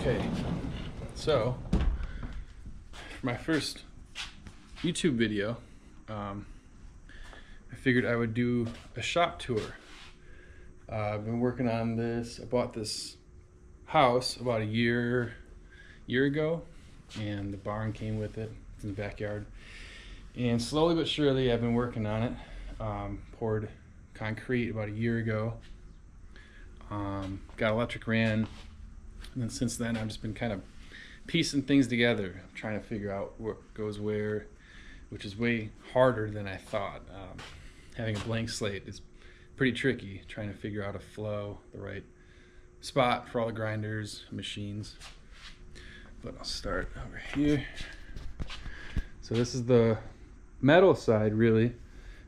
Okay, so for my first YouTube video, I figured I would do a shop tour. I've been working on this. I bought this house about a year ago, and the barn came with it in the backyard. And slowly but surely, I've been working on it. Poured concrete about a year ago. Got electric ran. And then since then, I've just been kind of piecing things together, trying to figure out what goes where, which is way harder than I thought. Having a blank slate is pretty tricky, trying to figure out a flow, the right spot for all the grinders, machines. But I'll start over here. So this is the metal side, really.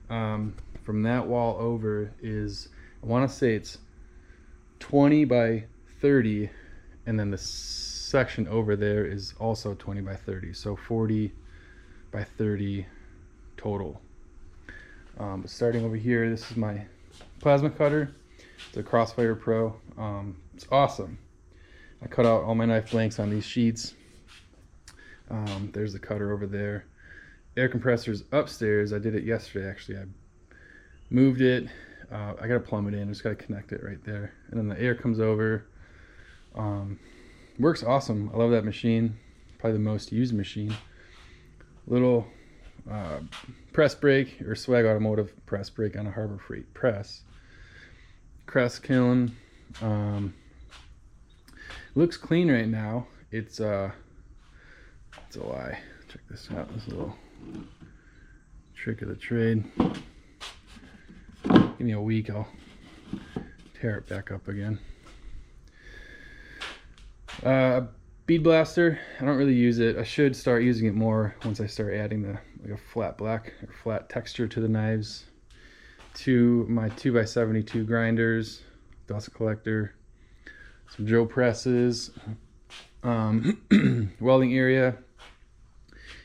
From that wall over is, I want to say it's 20 by 30. And then the section over there is also 20 by 30, so 40 by 30 total. But starting over here, this is my plasma cutter. It's a Crossfire Pro. It's awesome. I cut out all my knife blanks on these sheets. There's the cutter over there. Air compressor's upstairs. I did it yesterday, actually. I moved it. I gotta plumb it in. Just gotta connect it right there. And then the air comes over. Works awesome. I love that machine. Probably the most used machine. Little press brake, or Swag Automotive press brake on a Harbor Freight press. Crest kiln. Looks clean right now. It's a lie. Check this out. This little trick of the trade. Give me a week, I'll tear it back up again. Bead blaster, I don't really use it. I should start using it more once I start adding like a flat black or flat texture to the knives. To my 2x72 grinders, dust collector, some drill presses, welding area,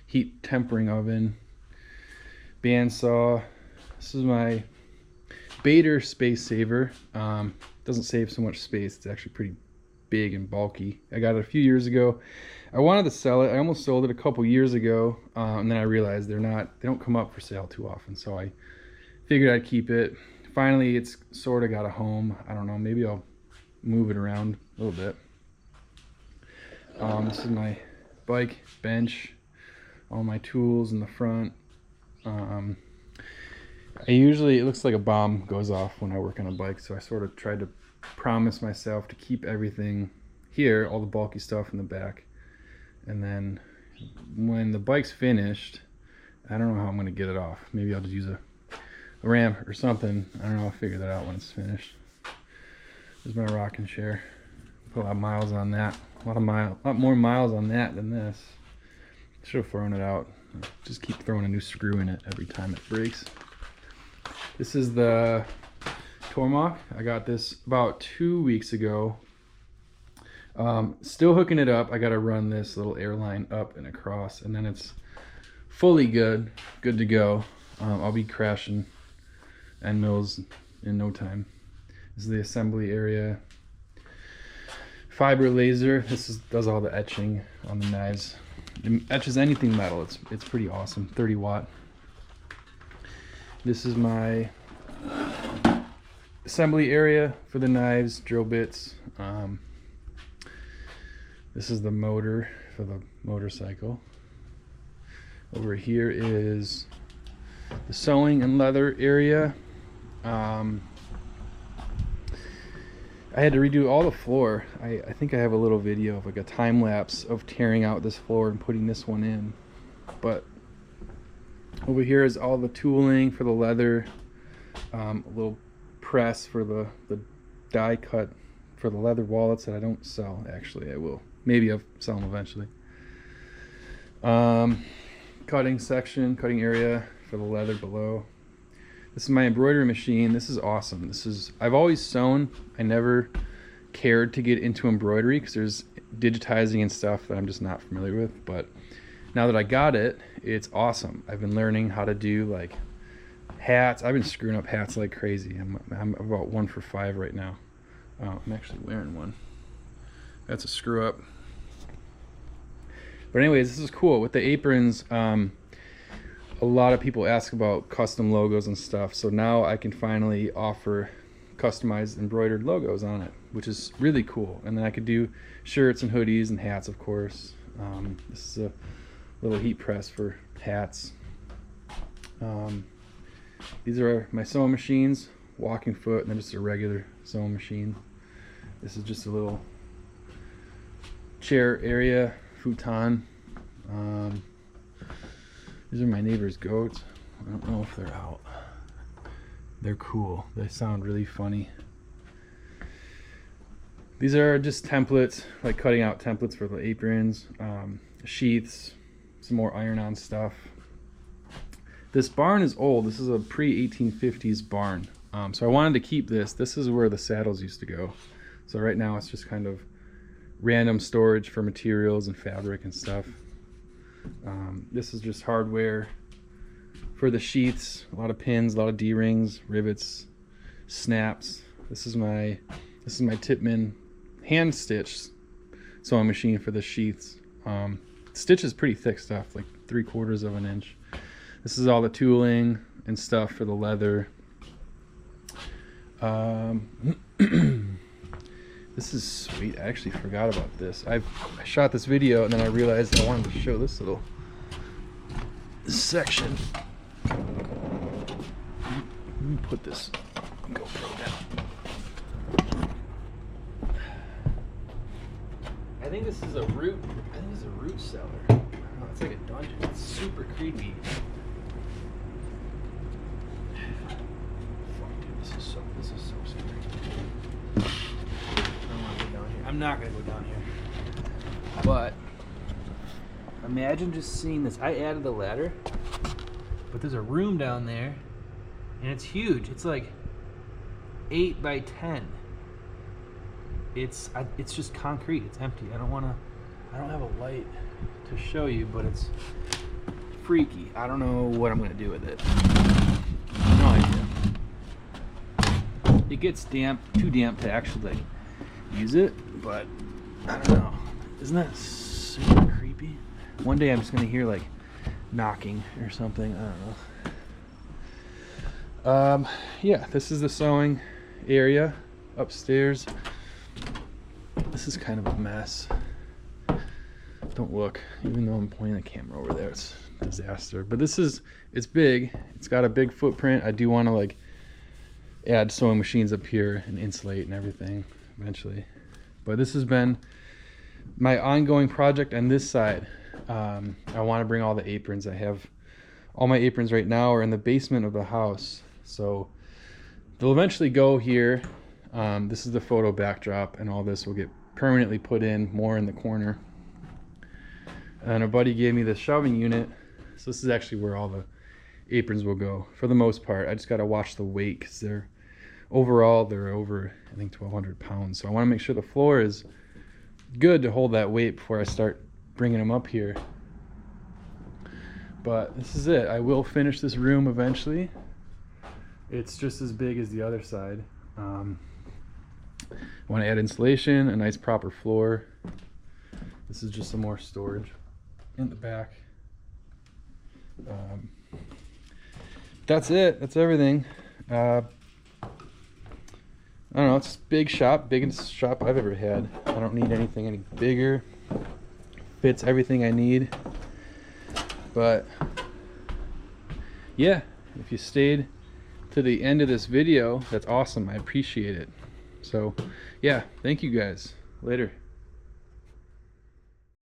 heat tempering oven, bandsaw. This is my Bader space saver. Doesn't save so much space. It's actually pretty big and bulky. I got it a few years ago. I wanted to sell it. I almost sold it a couple years ago, and then I realized they don't come up for sale too often, so I figured I'd keep it. Finally, it's sort of got a home. I don't know, maybe I'll move it around a little bit. This is my bike bench, all my tools in the front. It looks like a bomb goes off when I work on a bike, so I sort of tried to promise myself to keep everything here, all the bulky stuff in the back, and then when the bike's finished, I don't know how I'm going to get it off. Maybe I'll just use a ramp or something. I don't know. I'll figure that out when it's finished. There's my rocking chair. Put a lot of miles on that. A lot more miles on that than this. Should have thrown it out. Just keep throwing a new screw in it every time it breaks. This is the Tormach. I got this about 2 weeks ago. Still hooking it up. I got to run this little airline up and across, and then it's fully good to go. I'll be crashing end mills in no time. This is the assembly area. Fiber laser. Does all the etching on the knives. It etches anything metal. It's pretty awesome. 30 watt. This is my assembly area for the knives, drill bits. This is the motor for the motorcycle. Over here is the sewing and leather area. I had to redo all the floor. I think I have a little video of like a time lapse of tearing out this floor and putting this one in. But over here is all the tooling for the leather. A little press for the die cut for the leather wallets that I don't sell. Actually, I will. Maybe I'll sell them eventually. Cutting area for the leather below. This is my embroidery machine. This is awesome. I've always sewn. I never cared to get into embroidery because there's digitizing and stuff that I'm just not familiar with. But now that I got it, it's awesome. I've been learning how to do like hats. I've been screwing up hats like crazy. I'm about 1 for 5 right now. I'm actually wearing one. That's a screw up. But anyways, this is cool with the aprons. A lot of people ask about custom logos and stuff, so now I can finally offer customized embroidered logos on it, which is really cool. And then I could do shirts and hoodies and hats, of course. This is a little heat press for hats. These are my sewing machines, walking foot, and then just a regular sewing machine. This is just a little chair area, futon. These are my neighbor's goats. I don't know if they're out. They're cool. They sound really funny. These are just templates, like cutting out templates for the aprons, sheaths, some more iron-on stuff. This barn is old. This is a pre-1850s barn. So I wanted to keep this. This is where the saddles used to go. So right now it's just kind of random storage for materials and fabric and stuff. This is just hardware for the sheaths, a lot of pins, a lot of D-rings, rivets, snaps. This is my Tipman hand stitch sewing machine for the sheaths. Stitch is pretty thick stuff, like 3/4 of an inch. This is all the tooling and stuff for the leather. This is sweet. I actually forgot about this. I shot this video and then I realized I wanted to show this little section. Let me put this GoPro down. I think this is a root. I think this is a root cellar. I don't know, it's like a dungeon. It's super creepy. Fuck, dude, this is so scary. I'm not gonna go down here. But imagine just seeing this. I added the ladder, but there's a room down there, and it's huge. It's like 8 by 10. It's just concrete. It's empty. I don't have a light to show you, but it's freaky. I don't know what I'm gonna do with it. No idea. It gets damp, too damp to actually like use it, but I don't know. Isn't that super creepy? One day I'm just gonna hear like knocking or something. I don't know. Yeah, this is the sewing area upstairs. This is kind of a mess. Don't look, even though I'm pointing the camera over there, it's a disaster. But it's big. It's got a big footprint. I do want to like add sewing machines up here and insulate and everything eventually. But this has been my ongoing project on this side. I want to bring all the aprons. I have all my aprons right now are in the basement of the house, so they'll eventually go here. This is the photo backdrop, and all this will get permanently put in more in the corner. And a buddy gave me this shelving unit, so this is actually where all the aprons will go for the most part. I just got to watch the weight, because they're over, I think, 1,200 pounds. So I want to make sure the floor is good to hold that weight before I start bringing them up here. But this is it. I will finish this room eventually. It's just as big as the other side. I want to add insulation, a nice proper floor. This is just some more storage in the back. That's it. That's everything. I don't know. It's a big shop, biggest shop I've ever had. I don't need anything any bigger. Fits everything I need. But yeah, if you stayed to the end of this video, that's awesome. I appreciate it. So yeah, thank you guys. Later.